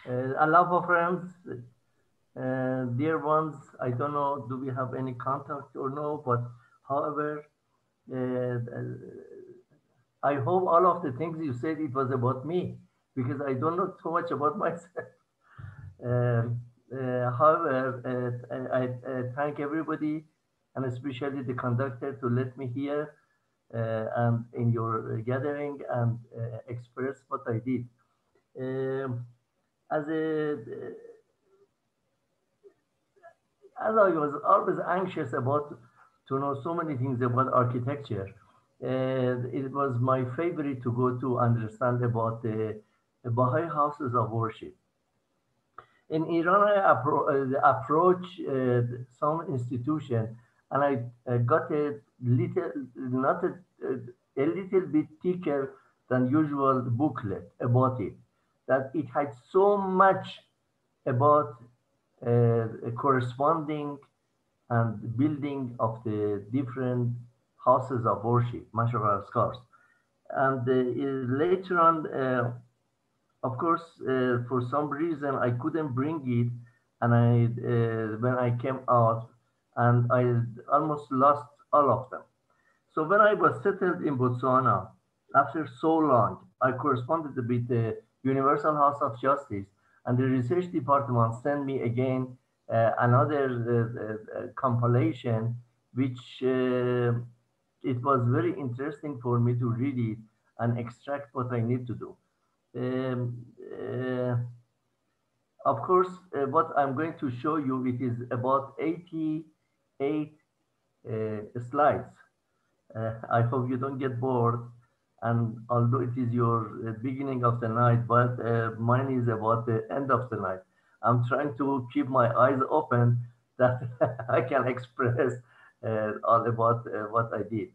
A lot of friends, dear ones, I don't know, do we have any contact or no, but however, uh, I hope all of the things you said, it was about me, because I don't know too much about myself. However, I thank everybody, and especially the conductor, to let me here and in your gathering and express what I did. Um, as a as I was always anxious about to know so many things about architecture, it was my favorite to go to understand about the Baha'i houses of worship. In Iran, approach some institution, and I got a little, not a little bit thicker than usual booklet about it. That it had so much about corresponding and building of the different houses of worship, Mashar scars. And later on, of course, for some reason, I couldn't bring it. And when I came out, and I almost lost all of them. So when I was settled in Botswana, after so long, I corresponded with the Universal House of Justice, and the research department sent me again another compilation, which it was very interesting for me to read it and extract what I need to do. Um, uh, of course, what I'm going to show you, it is about 88 slides. I hope you don't get bored. And although it is your beginning of the night, but mine is about the end of the night. I'm trying to keep my eyes open that I can express all about what I did.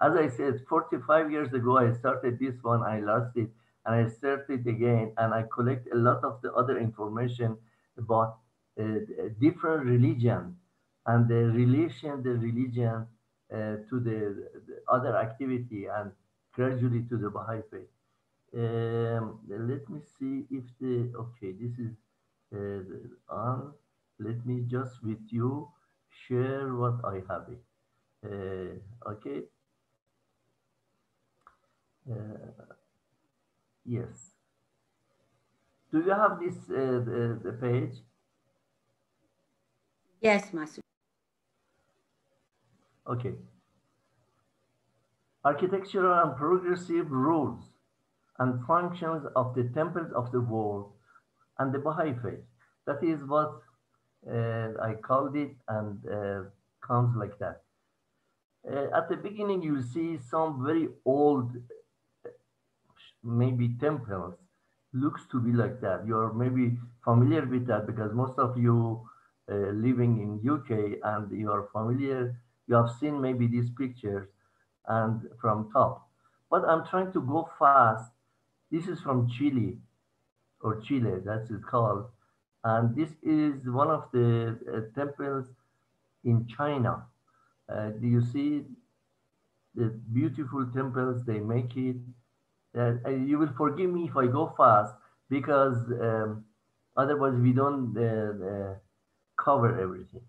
As I said, 45 years ago, I started this one, I lost it, and I started again, and I collect a lot of the other information about different religion and the religion to the other activity and gradually to the Baha'i faith. Let me see if okay, this is on. Let me just with you share what I have it. Okay, uh, yes. Do you have this the page? Yes, Masoud. Okay. Architectural and progressive rules and functions of the temples of the world and the Baha'i faith. That is what I called it, and comes like that. At the beginning, you see some very old, maybe temples, looks to be like that. You're maybe familiar with that because most of you living in UK and you are familiar, you have seen maybe these pictures and from top. But I'm trying to go fast. This is from Chile or Chile, that's it called. And this is one of the temples in China. Do you see the beautiful temples they make it? You will forgive me if I go fast because otherwise we don't cover everything.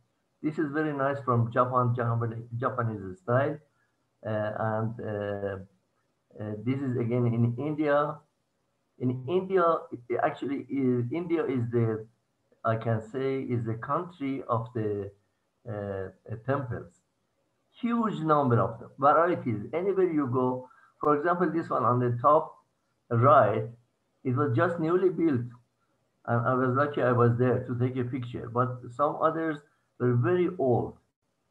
This is very nice from Japanese style, and this is again in India. In India, actually, India is the, I can say, is the country of the temples. Huge number of them, varieties. Anywhere you go, for example, this one on the top right, it was just newly built, and I was lucky I was there to take a picture. But some others were very old.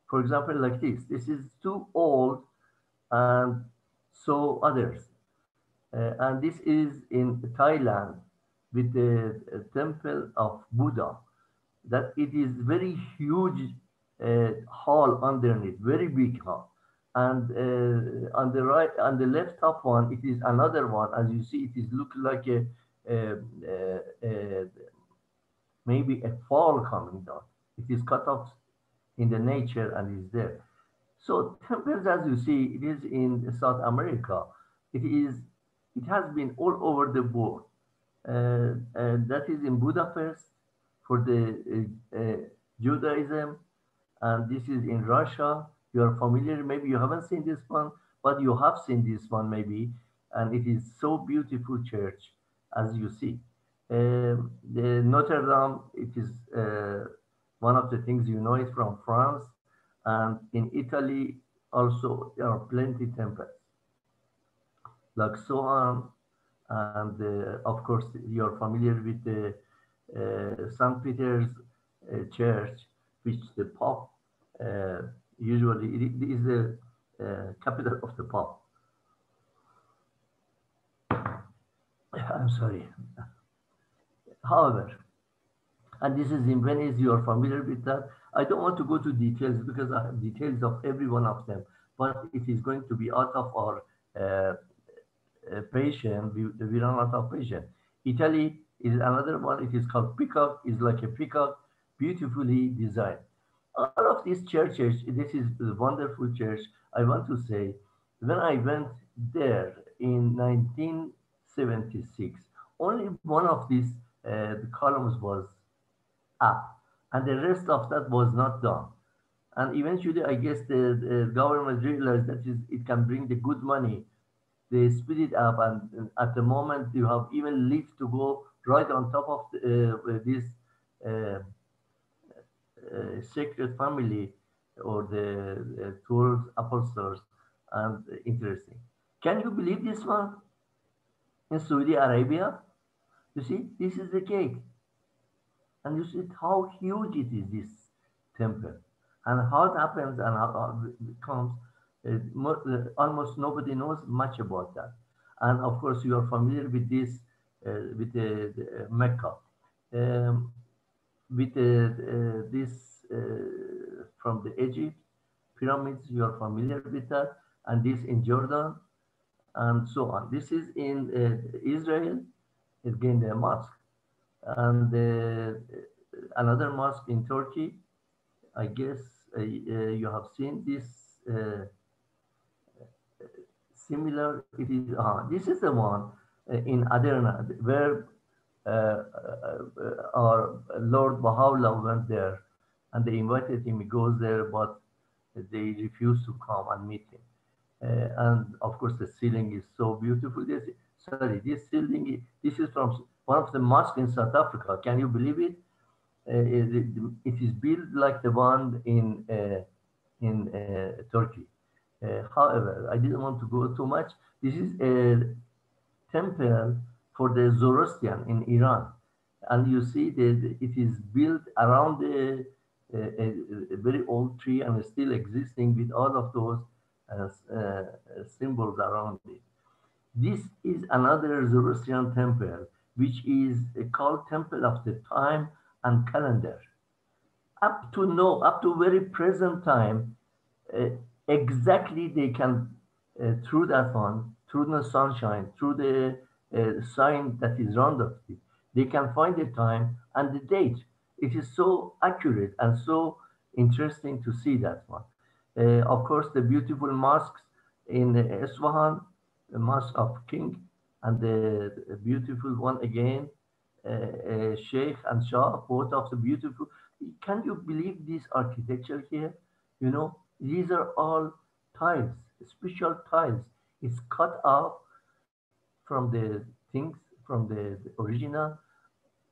For example, like this. This is too old, and so others. And this is in Thailand with the temple of Buddha. That it is very huge hall underneath, very big hall. And on the right, on the left top one, it is another one. As you see, it is look like a, a maybe a fall coming down. It is cut off in the nature and is there. So temples, as you see, it is in South America. It is, it has been all over the world. and that is in Budapest for the Judaism, and this is in Russia. You are familiar, maybe you haven't seen this one, but you have seen this one maybe, and it is so beautiful church as you see. The Notre Dame, it is one of the things you know it from France, and in Italy also there are plenty temples like so on, and of course you're familiar with the St. Peter's Church, which the Pope usually it is the capital of the Pope. I'm sorry. However, and this is in Venice, you are familiar with that. I don't want to go to details because I have details of every one of them, but it is going to be out of our uh, patient, we run out of patient. Italy is another one. It is called Peacock. It's like a peacock, beautifully designed. All of these churches, this is a wonderful church. I want to say, when I went there in 1976, only one of these the columns was up, and the rest of that was not done. And eventually, I guess the government realized that it can bring the good money. They speed it up, and at the moment you have even lift to go right on top of this uh, sacred family or the 12 apostles, and interesting. Can you believe this one in Saudi Arabia? You see, this is the cake, and you see how huge it is, this temple, and how it happens and how it comes. Almost nobody knows much about that. And of course, you are familiar with this, with the Mecca, um, with this from the Egypt pyramids. You are familiar with that, and this in Jordan, and so on. This is in Israel, again the mosque, and another mosque in Turkey. I guess you have seen this similar. It is this is the one in Aderna where our Lord Baha'u'llah went there, and they invited him. He goes there, but they refused to come and meet him. And of course, the ceiling is so beautiful. Sorry, this ceiling. This is from one of the mosques in South Africa. Can you believe it? It is built like the one in Turkey. However, I didn't want to go too much. This is a temple for the Zoroastrian in Iran, and you see that it is built around a very old tree and is still existing with all of those symbols around it. This is another Zoroastrian temple, which is called Temple of the Time and Calendar. Up to very present time, uh, exactly they can, through that one, through the sunshine, through the sign that is round of it, they can find the time and the date. It is so accurate and so interesting to see that one. Of course, the beautiful mosques in Isfahan, the Mosque of King, and the beautiful one again, Sheikh and Shah, both of the beautiful. Can you believe this architecture here? You know, these are all tiles, special tiles. It's cut off from the things, from the original,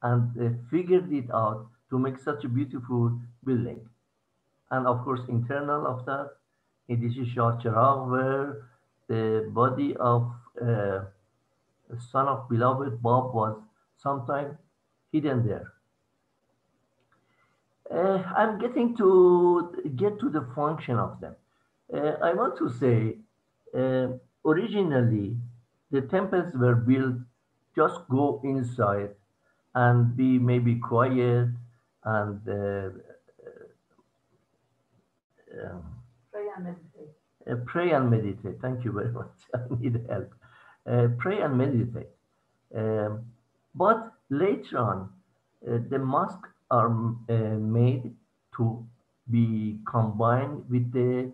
and they figured it out to make such a beautiful building. And of course, internal of that, it is Shah Cheragh, where the body of uh, son of beloved Bob was sometime hidden there. I'm getting to get to the function of them. I want to say, originally, the temples were built just go inside and be maybe quiet and pray and meditate. Thank you very much. I need help. Pray and meditate. Um, but later on, the mosques are made to be combined with the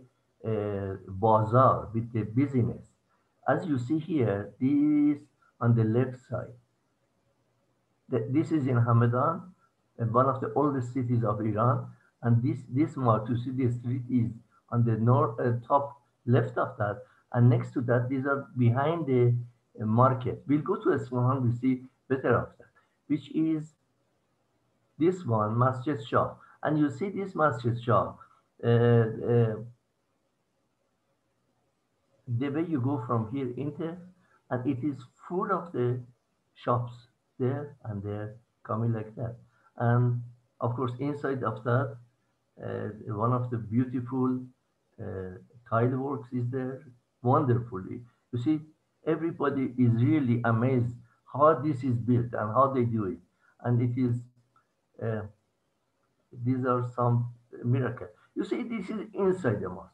bazaar, with the business. As you see here, this on the left side. This is in Hamadan, one of the oldest cities of Iran. And this mall, to see the street, is on the north top left of that. And next to that, these are behind the market. We'll go to Isfahan, we see better of that, which is this one, Masjid Shah. And you see this Masjid Shah, the way you go from here into, and it is full of the shops there and there coming like that. And of course, inside of that, one of the beautiful uh, tile works is there, wonderfully. You see, everybody is really amazed how this is built and how they do it. And it is, uh, these are some miracles. You see, this is inside the mosque.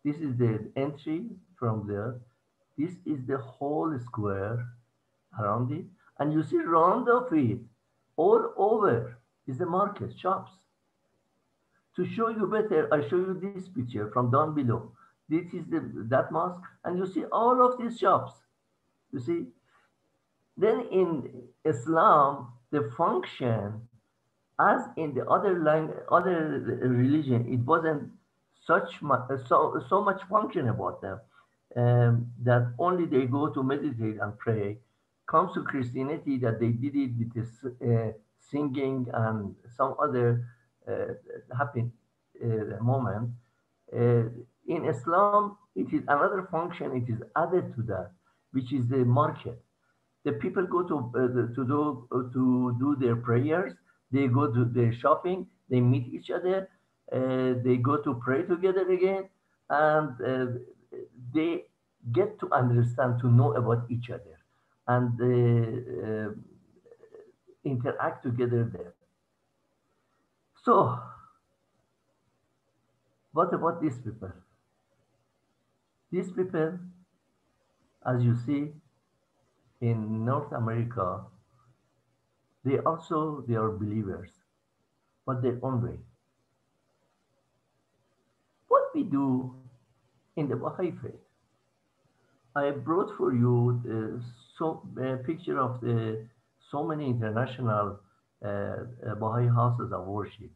This is the entry from there. This is the whole square around it. And you see round of it, all over is the market, shops. To show you better, I show you this picture from down below. This is that mosque, and you see all of these shops. You see, then in Islam, the function, as in the other religion, it wasn't so much function about them, that only they go to meditate and pray. Comes to Christianity, that they did it with this singing and some other uh, happy moment. Uh, in Islam, it is another function. It is added to that, which is the market. The people go to do their prayers. They go to their shopping. They meet each other. They go to pray together again, and they get to understand, to know about each other, and interact together there. So, what about these people? These people, as you see in North America, they are believers, but their own way. What we do in the Baha'i faith, I brought for you a picture of the so many international Baha'i houses of worship,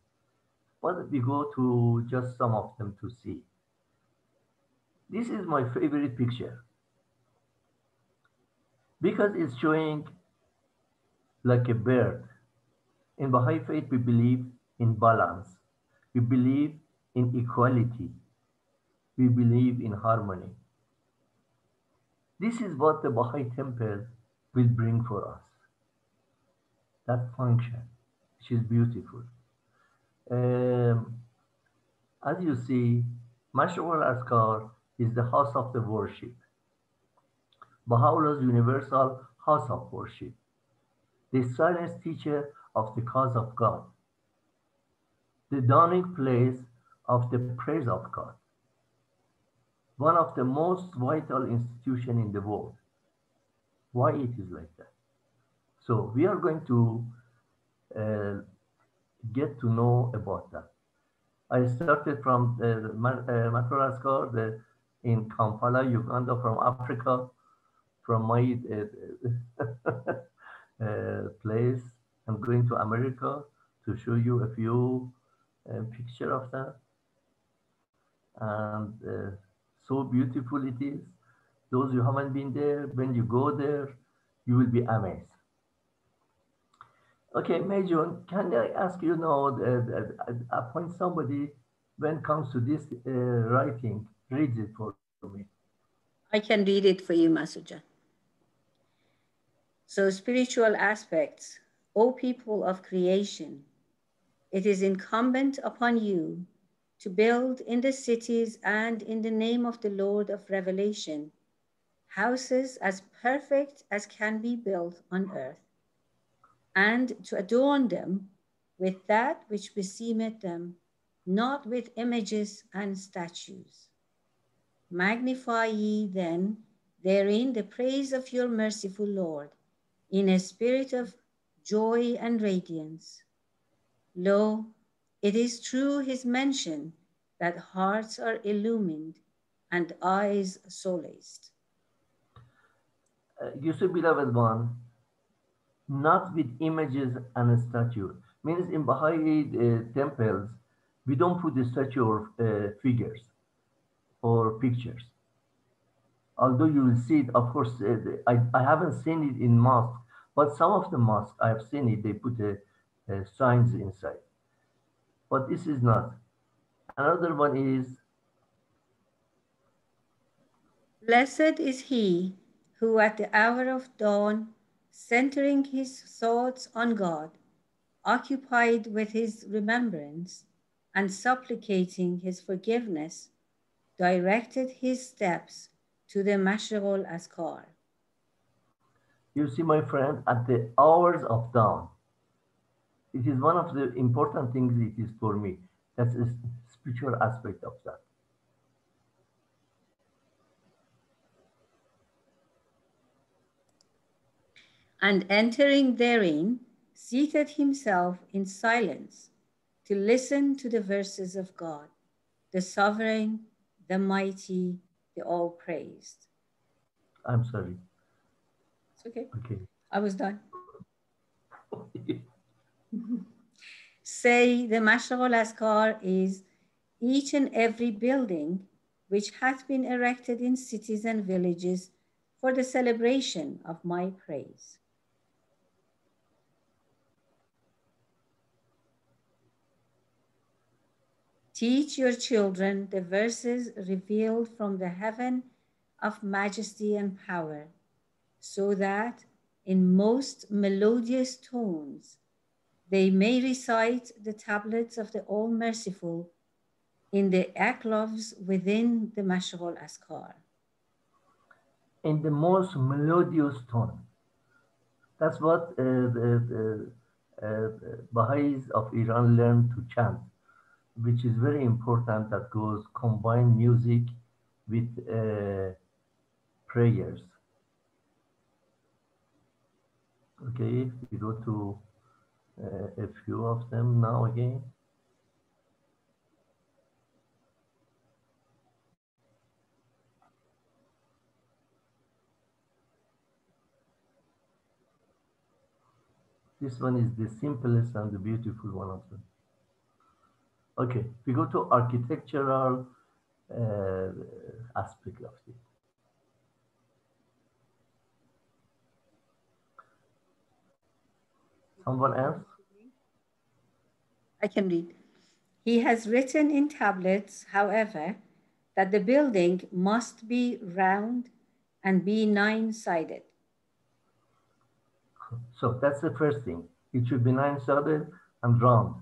but we go to just some of them to see. This is my favorite picture because it's showing like a bird. In Baha'i faith, we believe in balance. We believe in equality. We believe in harmony. This is what the Baha'i temple will bring for us. That function, which is beautiful. Um, as you see, Mash'al Askar is the house of the worship. Baha'u'llah's universal house of worship. The silent teacher of the cause of God. The dawning place of the praise of God. One of the most vital institutions in the world. Why it is like that? So we are going to uh, get to know about that. I started from Madagascar, in Kampala, Uganda, from Africa, from my place. I'm going to America to show you a few picture of that, and so beautiful it is. Those who haven't been there, when you go there, you will be amazed. Okay, Major, can I ask you now, appoint somebody when it comes to this writing, reads it for me. I can read it for you, Masuja. So, spiritual aspects. O people of creation, it is incumbent upon you to build in the cities and in the name of the Lord of Revelation houses as perfect as can be built on earth, and to adorn them with that which beseemeth them, not with images and statues. Magnify ye then therein the praise of your merciful Lord, in a spirit of joy and radiance. Lo, it is through his mention that hearts are illumined and eyes solaced. You see, beloved one, not with images and a statue. Means in Baha'i temples, we don't put a statue or figures or pictures. Although you will see it, of course, I haven't seen it in mosques, but some of the mosques I have seen it, they put signs inside. But this is not. Another one is, Blessed is he who at the hour of dawn, centering his thoughts on God, occupied with his remembrance and supplicating his forgiveness, directed his steps to the Mashriq al-Askar. you see, my friend, at the hours of dawn. It is one of the important things it is for me. That's a spiritual aspect of that. And entering therein, seated himself in silence to listen to the verses of God, the sovereign, the mighty, the all praised. I'm sorry. It's okay. Okay. I was done. Say the Mashriq al-Askar is each and every building which hath been erected in cities and villages for the celebration of my praise. Teach your children the verses revealed from the heaven of majesty and power, so that in most melodious tones they may recite the tablets of the All Merciful in the aklovs within the Mashriq al-Askar. In the most melodious tone. That's what Baha'is of Iran learn to chant, which is very important. That goes combine music with prayers. Okay, we go to a few of them now again. This one is the simplest and the beautiful one of them. Okay, we go to architectural uh, aspect of it. Someone else? I can read. He has written in tablets, however, that the building must be round and be nine-sided. So that's the first thing. It should be nine-sided and round.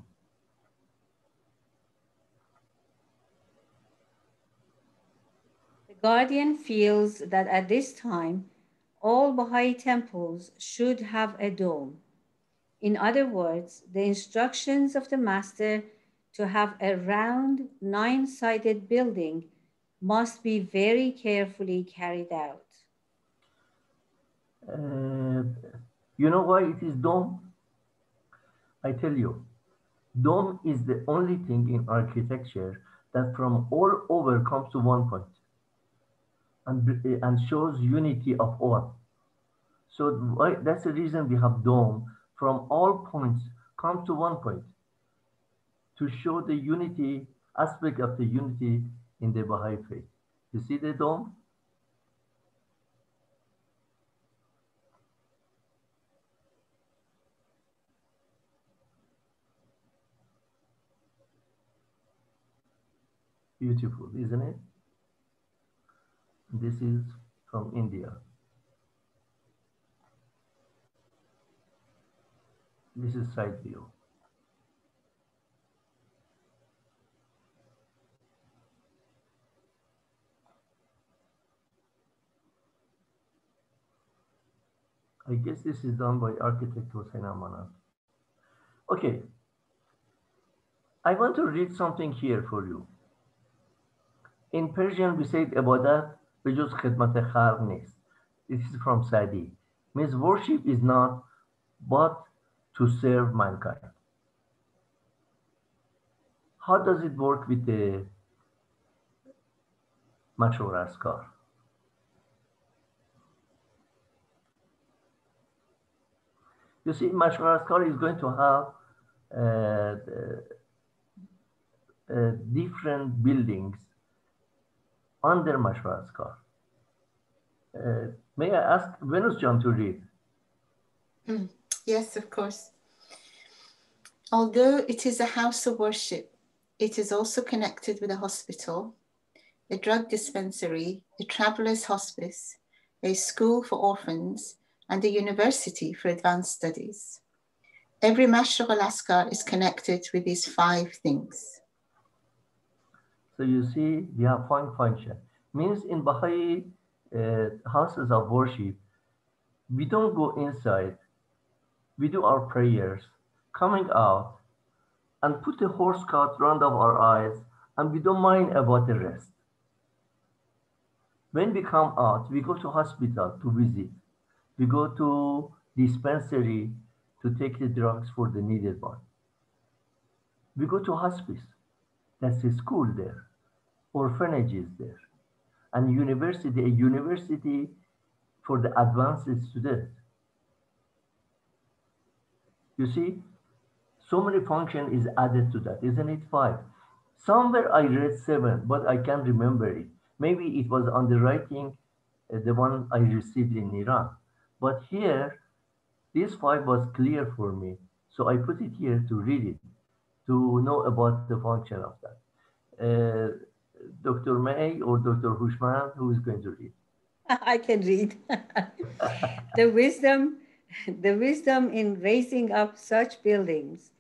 The Guardian feels that at this time, all Baha'i temples should have a dome. In other words, the instructions of the Master to have a round, nine-sided building must be very carefully carried out. Uh, you know why it is dome? I tell you, dome is the only thing in architecture that from all over comes to one point and shows unity of all. So that's the reason we have dome from all points comes to one point to show the unity aspect of the unity in the Baha'i faith. You see the dome? Beautiful, isn't it? This is from India. This is side view. I guess this is done by architect Hossein Amanat. Okay, I want to read something here for you. In Persian, we say ibadat bejuz khidmat khalq nist. This is from Sadi. Means worship is not but to serve mankind. How does it work with the Mashur Askar? You see, Madagascar is going to have uh, different buildings under Madagascar. May I ask Venus John to read? Yes, of course. Although it is a house of worship, it is also connected with a hospital, a drug dispensary, a traveller's hospice, a school for orphans, and a university for advanced studies. Every Mashroq Alaska is connected with these 5 things. So you see, we have 5 function. Means in Baha'i houses of worship, we don't go inside. We do our prayers, coming out, and put a horse cart round of our eyes, and we don't mind about the rest. When we come out, we go to hospital to visit. We go to dispensary to take the drugs for the needed one. We go to hospice. That's a school there. Orphanages there. And university, a university for the advanced students. You see, so many function is added to that, isn't it? 5. Somewhere I read 7, but I can't remember it. Maybe it was on the writing, the one I received in Iran. But here, this 5 was clear for me. So I put it here to read it, to know about the function of that. Dr. May or Dr. Hushman, who is going to read? I can read. The wisdom, the wisdom in raising up such buildings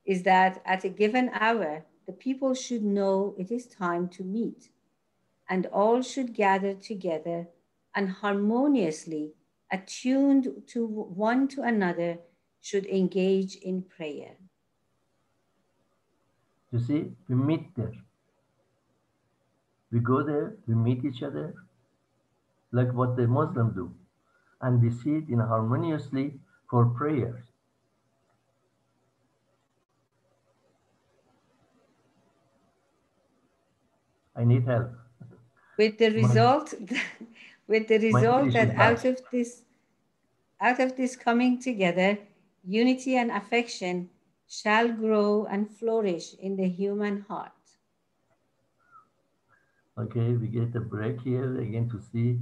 is that at a given hour, the people should know it is time to meet, and all should gather together and harmoniously, attuned to one to another, should engage in prayer. You see, we meet there. We go there, we meet each other, like what the Muslims do, and we sit in harmoniously for prayers. I need help. With the My, result, with the my result English is that bad. out of this coming together, unity and affection shall grow and flourish in the human heart. Okay, we get a break here again to see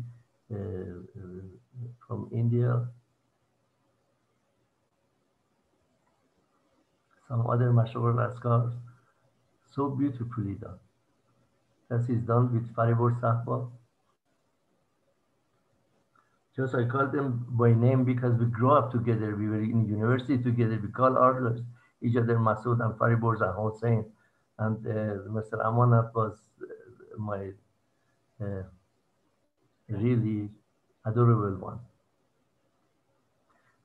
from India some other Mashur Askars. So beautifully done. That is done with Faribor Sahba. Just I call them by name because we grew up together. We were in university together. We call others each other Masoud and Faribor and Hossein. And Mr. Amanat was my uh, really adorable one.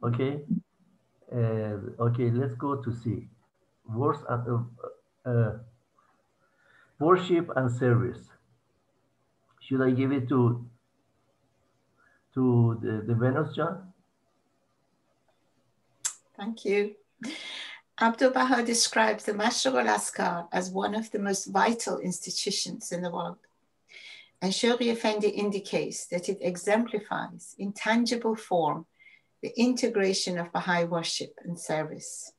Okay, okay, let's go to see. Words and, worship and service. Should I give it to the Venus John? Thank you. Abdul Baha describes the Mashroq Alaska as one of the most vital institutions in the world. And Shoghi Effendi indicates that it exemplifies in tangible form the integration of Baha'i worship and service.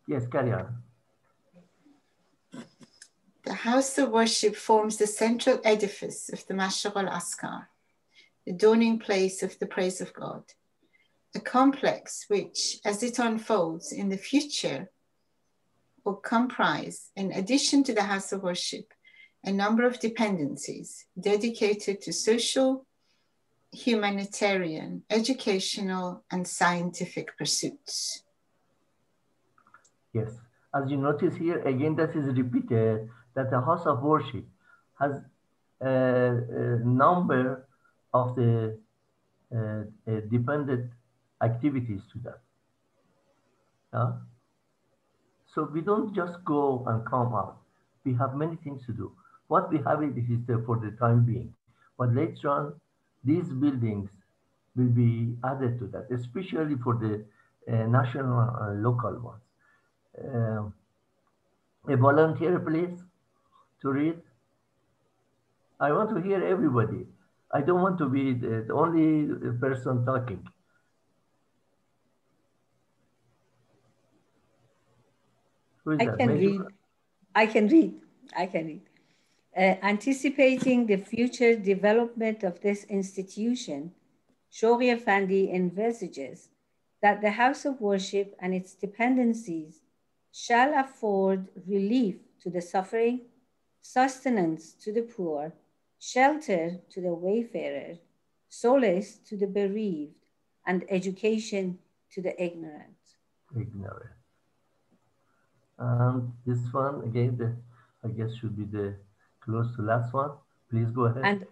Yes, carry on. The house of worship forms the central edifice of the Mashroq al-Askar, the dawning place of the praise of God, a complex which, as it unfolds in the future, will comprise, in addition to the house of worship, a number of dependencies dedicated to social, humanitarian, educational, and scientific pursuits. Yes, as you notice here, again, that is repeated that the house of worship has a number of the dependent activities to that. So we don't just go and come out. We have many things to do. What we have it is there for the time being. But later on, these buildings will be added to that, especially for the national and local ones. A volunteer, please, to read. I want to hear everybody. I don't want to be the only person talking. Who is I that? can Major? read. I can read. I can read. Anticipating the future development of this institution, Shori Effendi envisages that the house of worship and its dependencies shall afford relief to the suffering, sustenance to the poor, shelter to the wayfarer, solace to the bereaved, and education to the ignorant. Ignorant. And this one again, I guess should be the close to last one. Please go ahead.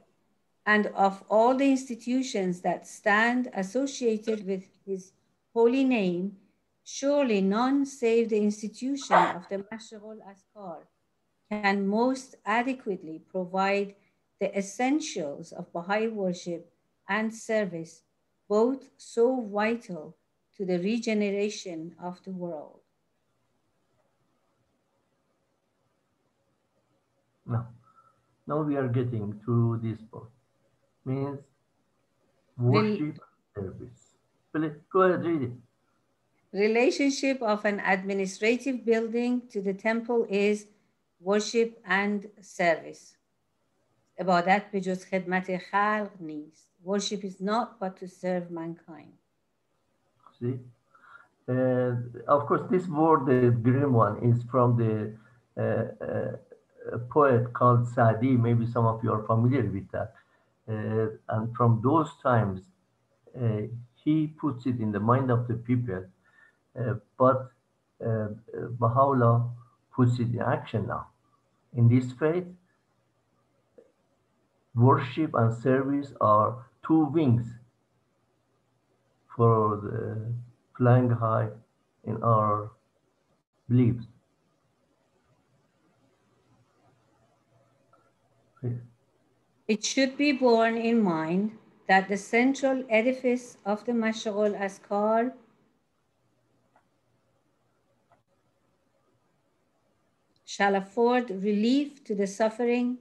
And of all the institutions that stand associated with his holy name, surely none save the institution of the Mashrul Askar can most adequately provide the essentials of Baha'i worship and service, both so vital to the regeneration of the world. Now, now we are getting to this point. Means Rel- worship service. Please go ahead, read it. Relationship of an administrative building to the temple is worship and service. عبادت به جز خدمت خلق نیست. Worship is not but to serve mankind. See? Of course, this word, the green one, is from the a poet called Sadi. Maybe some of you are familiar with that. And from those times, uh, he puts it in the mind of the people, but Baha'u'llah puts it in action now. In this faith, worship and service are two wings for the flying high in our beliefs. It should be borne in mind that the central edifice of the Mash'al Askar shall afford relief to the suffering,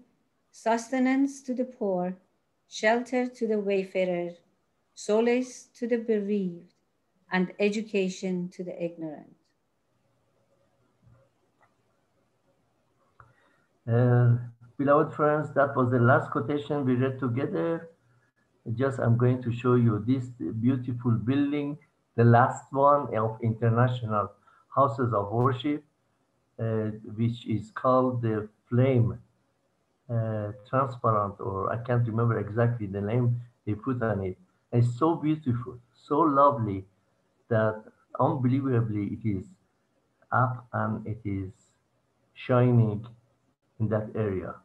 sustenance to the poor, shelter to the wayfarer, solace to the bereaved, and education to the ignorant. Beloved friends, that was the last quotation we read together. Just I'm going to show you this beautiful building, the last one of international houses of worship, which is called the Flame Transparent, or I can't remember exactly the name they put on it. It's so beautiful, so lovely that unbelievably it is up and it is shining in that area.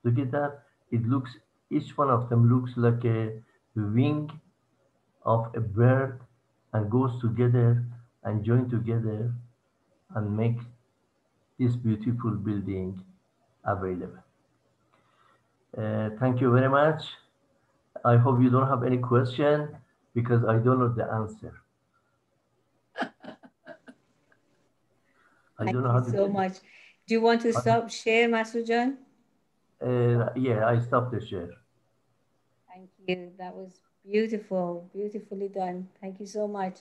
Look at that. It looks, each one of them looks like a wing of a bird and goes together and join together and make this beautiful building available. Thank you very much. I hope you don't have any question because I don't know the answer. I Thank don't know you how to so get it. much. Do you want to stop share, Masoud? Yeah, I stopped the share. Thank you. That was beautiful, beautifully done. Thank you so much.